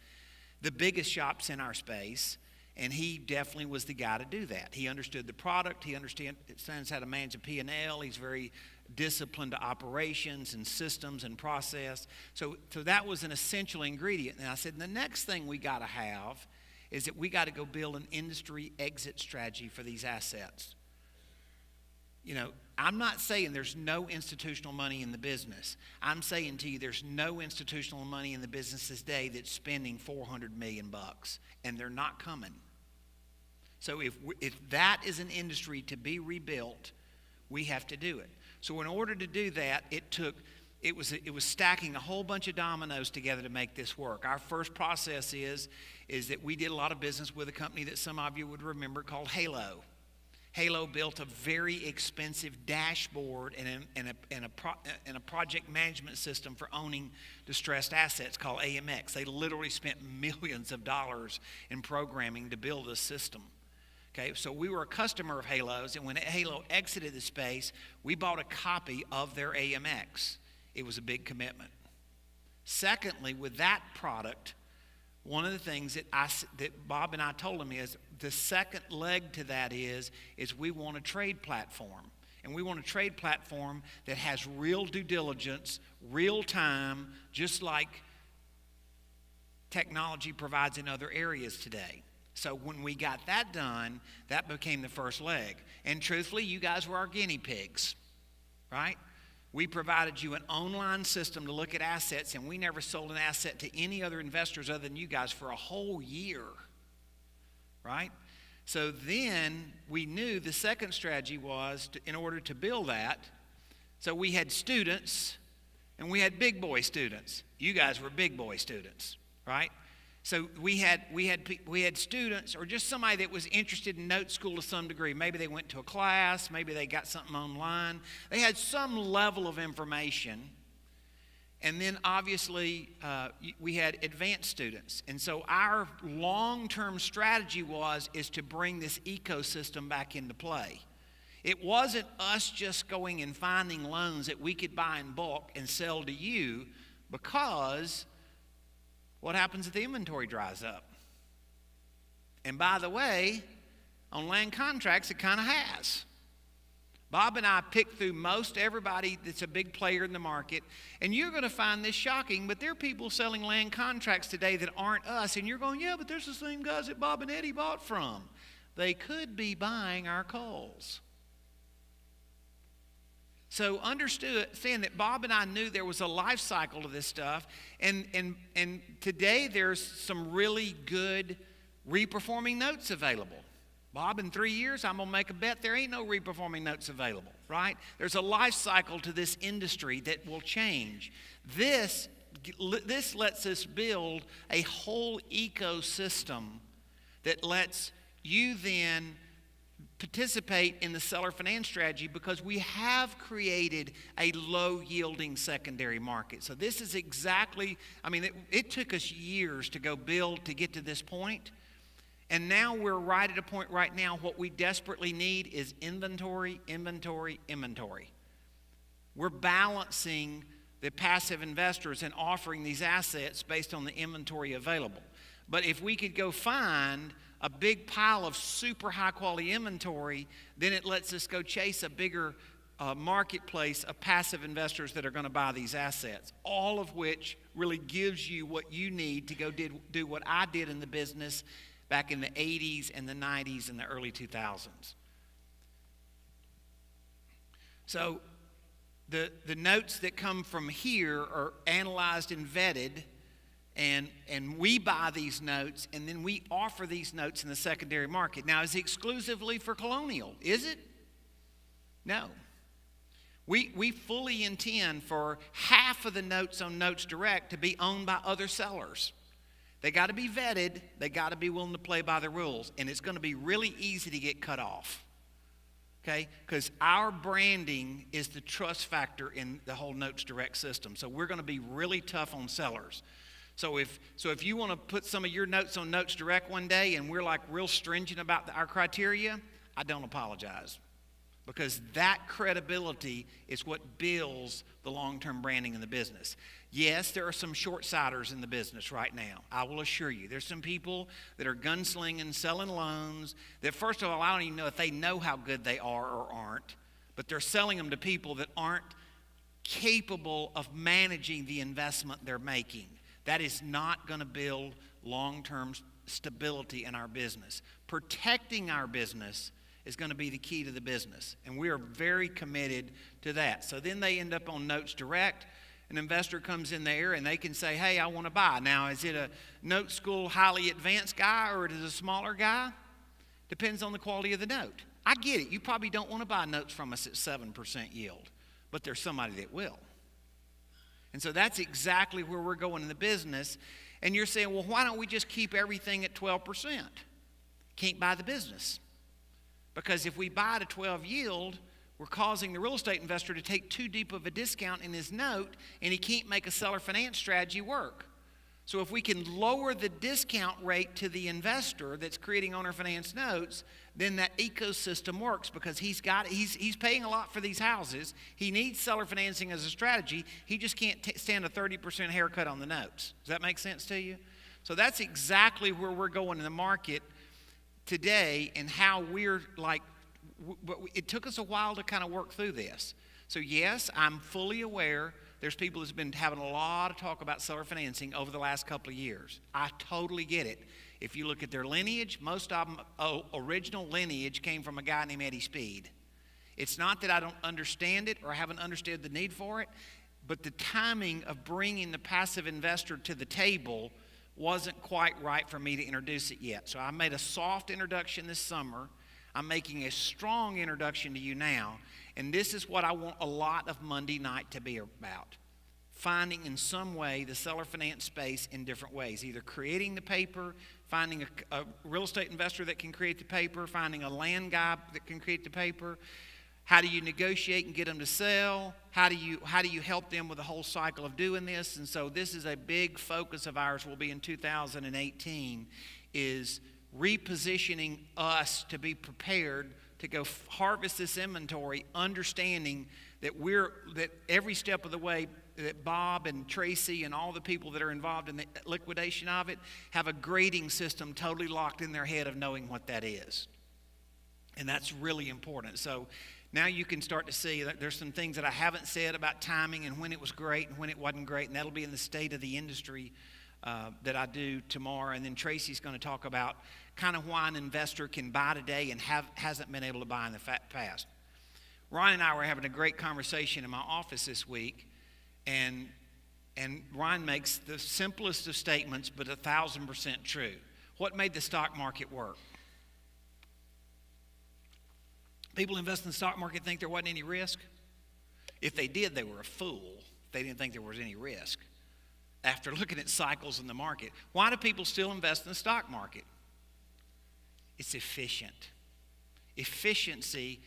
the biggest shops in our space, and he definitely was the guy to do that. He understood the product, he understands how to manage a P&L, he's very disciplined to operations and systems and process. So that was an essential ingredient. And I said, the next thing we got to have is that we got to go build an industry exit strategy for these assets. You know, I'm not saying there's no institutional money in the business. I'm saying to you there's no institutional money in the business today that's spending $400 million, and they're not coming. So if that is an industry to be rebuilt, we have to do it. So in order to do that, it was stacking a whole bunch of dominoes together to make this work. Our first process is that we did a lot of business with a company that some of you would remember called Halo. Halo built a very expensive dashboard and a project management system for owning distressed assets called AMX. They literally spent millions of dollars in programming to build this system. Okay, so we were a customer of Halo's, and when Halo exited the space, we bought a copy of their AMX. It was a big commitment. Secondly, with that product, one of the things that Bob and I told him is the second leg to that is we want a trade platform. And we want a trade platform that has real due diligence, real time, just like technology provides in other areas today. So when we got that done, that became the first leg. And truthfully, you guys were our guinea pigs, right? We provided you an online system to look at assets, and we never sold an asset to any other investors other than you guys for a whole year, right? So then we knew the second strategy was, in order to build that, so we had students, and we had big boy students. You guys were big boy students, right? So we had students, or just somebody that was interested in NoteSchool to some degree. Maybe they went to a class, maybe they got something online. They had some level of information. And then obviously we had advanced students. And so our long-term strategy is to bring this ecosystem back into play. It wasn't us just going and finding loans that we could buy in bulk and sell to you, because what happens if the inventory dries up? And by the way, on land contracts, it kind of has. Bob and I picked through most everybody that's a big player in the market, and you're going to find this shocking, but there are people selling land contracts today that aren't us, and you're going, yeah, but there's the same guys that Bob and Eddie bought from. They could be buying our calls. So understand that Bob and I knew there was a life cycle to this stuff, and today there's some really good reperforming notes available. Bob, in 3 years, I'm going to make a bet there ain't no reperforming notes available, right? There's a life cycle to this industry that will change. This lets us build a whole ecosystem that lets you then participate in the seller finance strategy because we have created a low-yielding secondary market. So this is exactly, it took us years to go build to get to this point. And now we're right at a point right now, what we desperately need is inventory, inventory, inventory. We're balancing the passive investors and offering these assets based on the inventory available. But if we could go find a big pile of super high quality inventory, then it lets us go chase a bigger marketplace of passive investors that are going to buy these assets, all of which really gives you what you need to go do what I did in the business back in the 80s and the 90s and the early 2000s. So the notes that come from here are analyzed and vetted, and we buy these notes, and then we offer these notes in the secondary market. Now, is it exclusively for Colonial? Is it? No. We fully intend for half of the notes on Notes Direct to be owned by other sellers. They got to be vetted. They got to be willing to play by the rules. And it's going to be really easy to get cut off. Okay? Because our branding is the trust factor in the whole Notes Direct system. So we're going to be really tough on sellers. So if you want to put some of your notes on Notes Direct one day and we're like real stringent about our criteria, I don't apologize. Because that credibility is what builds the long-term branding in the business. Yes, there are some short-siders in the business right now. I will assure you. There's some people that are gunslinging, selling loans that, first of all, I don't even know if they know how good they are or aren't, but they're selling them to people that aren't capable of managing the investment they're making. That is not going to build long-term stability in our business. Protecting our business is going to be the key to the business. And we are very committed to that. So then they end up on Notes Direct. An investor comes in there and they can say, hey, I want to buy. Now, is it a NoteSchool highly advanced guy or it is a smaller guy? Depends on the quality of the note. I get it. You probably don't want to buy notes from us at 7% yield. But there's somebody that will. And so that's exactly where we're going in the business. And you're saying, well, why don't we just keep everything at 12%? Can't buy the business. Because if we buy at a 12 yield, we're causing the real estate investor to take too deep of a discount in his note, and he can't make a seller finance strategy work. So if we can lower the discount rate to the investor that's creating owner finance notes, then that ecosystem works because he's paying a lot for these houses. He needs seller financing as a strategy. He just can't stand a 30% haircut on the notes. Does that make sense to you? So that's exactly where we're going in the market today, and how we're like, it took us a while to kind of work through this. So yes, I'm fully aware there's people who's been having a lot of talk about seller financing over the last couple of years. I totally get it. If you look at their lineage, most of them, original lineage came from a guy named Eddie Speed. It's not that I don't understand it or haven't understood the need for it, but the timing of bringing the passive investor to the table wasn't quite right for me to introduce it yet. So I made a soft introduction this summer. I'm making a strong introduction to you now. And this is what I want a lot of Monday night to be about. Finding in some way the seller finance space in different ways. Either creating the paper, finding a real estate investor that can create the paper, finding a land guy that can create the paper. How do you negotiate and get them to sell? How do you help them with the whole cycle of doing this? And so this is a big focus of ours will be in 2018 is repositioning us to be prepared to go harvest this inventory, understanding that that every step of the way that Bob and Tracy and all the people that are involved in the liquidation of it have a grading system totally locked in their head of knowing what that is. And that's really important. So now you can start to see that there's some things that I haven't said about timing and when it was great and when it wasn't great, and that'll be in the state of the industry that I do tomorrow. And then Tracy's going to talk about kind of why an investor can buy today and hasn't been able to buy in the past. Ryan and I were having a great conversation in my office this week, and Ryan makes the simplest of statements, but 1,000% true. What made the stock market work? People invest in the stock market think there wasn't any risk. If they did, they were a fool. They didn't think there was any risk. After looking at cycles in the market, why do people still invest in the stock market? It's efficient. Efficiency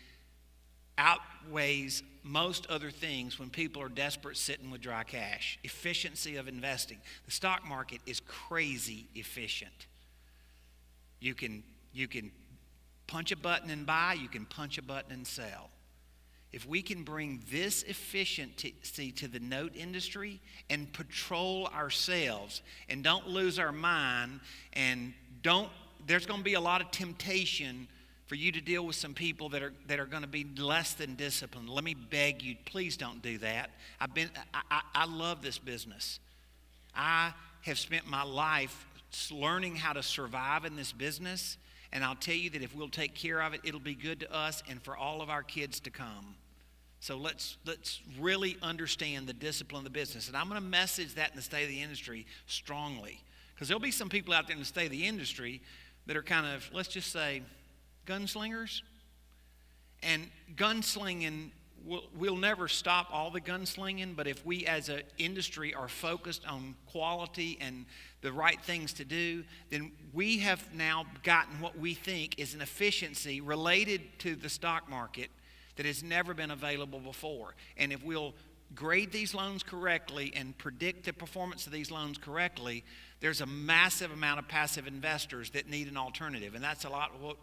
outweighs most other things when people are desperate sitting with dry cash. Efficiency of investing. The stock market is crazy efficient. You can punch a button and buy, you can punch a button and sell. If we can bring this efficiency to the note industry and patrol ourselves and don't lose our mind and there's going to be a lot of temptation for you to deal with some people that are going to be less than disciplined. Let me beg you, please don't do that. I love this business. I have spent my life learning how to survive in this business. And I'll tell you that if we'll take care of it, it'll be good to us and for all of our kids to come. So let's really understand the discipline of the business. And I'm going to message that in the state of the industry strongly. Because there'll be some people out there in the state of the industry that are kind of, let's just say, gunslingers. And gunslinging, we'll never stop all the gunslinging, but if we as an industry are focused on quality and the right things to do, then we have now gotten what we think is an efficiency related to the stock market that has never been available before. And if we'll grade these loans correctly and predict the performance of these loans correctly, there's a massive amount of passive investors that need an alternative. And that's a lot of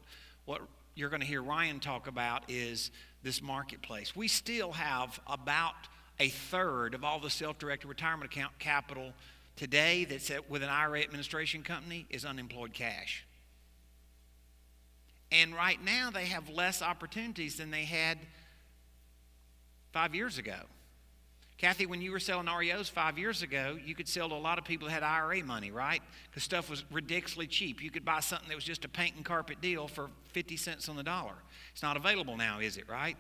what you're going to hear Ryan talk about is this marketplace. We still have about a third of all the self-directed retirement account capital today that's with an IRA administration company is unemployed cash. And right now they have less opportunities than they had 5 years ago. Kathy, when you were selling REOs 5 years ago, you could sell to a lot of people that had IRA money, right? Because stuff was ridiculously cheap. You could buy something that was just a paint and carpet deal for 50 cents on the dollar. It's not available now, is it, right?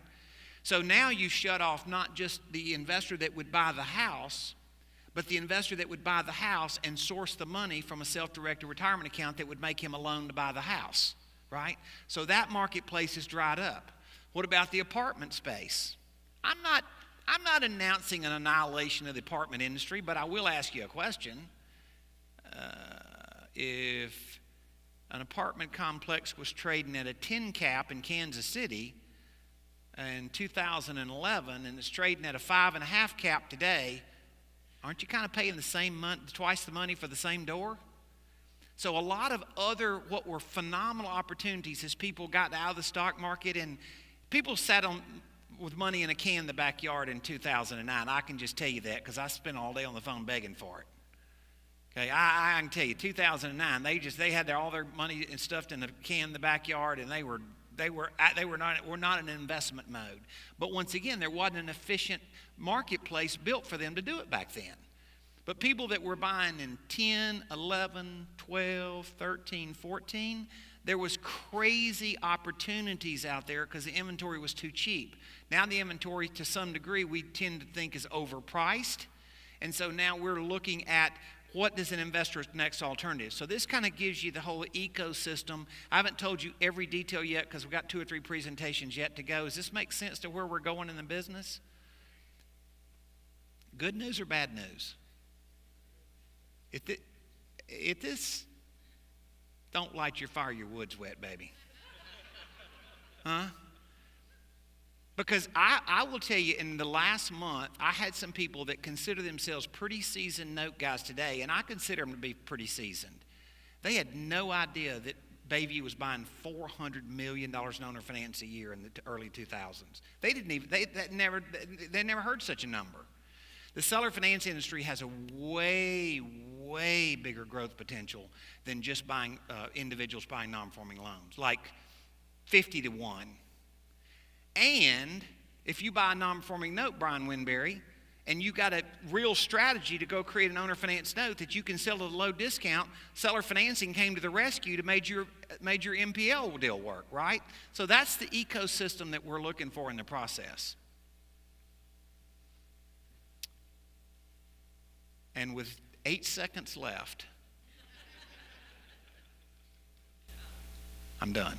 So now you shut off not just the investor that would buy the house, but the investor that would buy the house and source the money from a self-directed retirement account that would make him a loan to buy the house, right? So that marketplace is dried up. What about the apartment space? I'm not announcing an annihilation of the apartment industry, but I will ask you a question. If an apartment complex was trading at a 10 cap in Kansas City in 2011 and it's trading at a 5.5 cap today, aren't you kind of paying the same twice the money for the same door? So a lot of other what were phenomenal opportunities as people got out of the stock market, and people sat with money in a can in the backyard in 2009. I can just tell you that because I spent all day on the phone begging for it. Okay, I can tell you, 2009, they had all their money stuffed in a can in the backyard, and they were not in investment mode. But once again, there wasn't an efficient marketplace built for them to do it back then. But people that were buying in 10, 11, 12, 13, 14, there was crazy opportunities out there because the inventory was too cheap. Now the inventory, to some degree, we tend to think is overpriced. And so now we're looking at what is an investor's next alternative. So this kind of gives you the whole ecosystem. I haven't told you every detail yet because we've got 2 or 3 presentations yet to go. Does this make sense to where we're going in the business? Good news or bad news? If this don't light your fire, your wood's wet, baby. Huh? Because I will tell you, in the last month, I had some people that consider themselves pretty seasoned note guys today, and I consider them to be pretty seasoned. They had no idea that Bayview was buying $400 million in owner finance a year in the early 2000s. They never heard such a number. The seller finance industry has a way, way bigger growth potential than just buying individuals buying non-performing loans, like 50 to 1. And if you buy a non-performing note, Brian Winberry, and you got a real strategy to go create an owner finance note that you can sell at a low discount, seller financing came to the rescue to make your MPL deal work, right? So that's the ecosystem that we're looking for in the process. And with 8 seconds left, I'm done.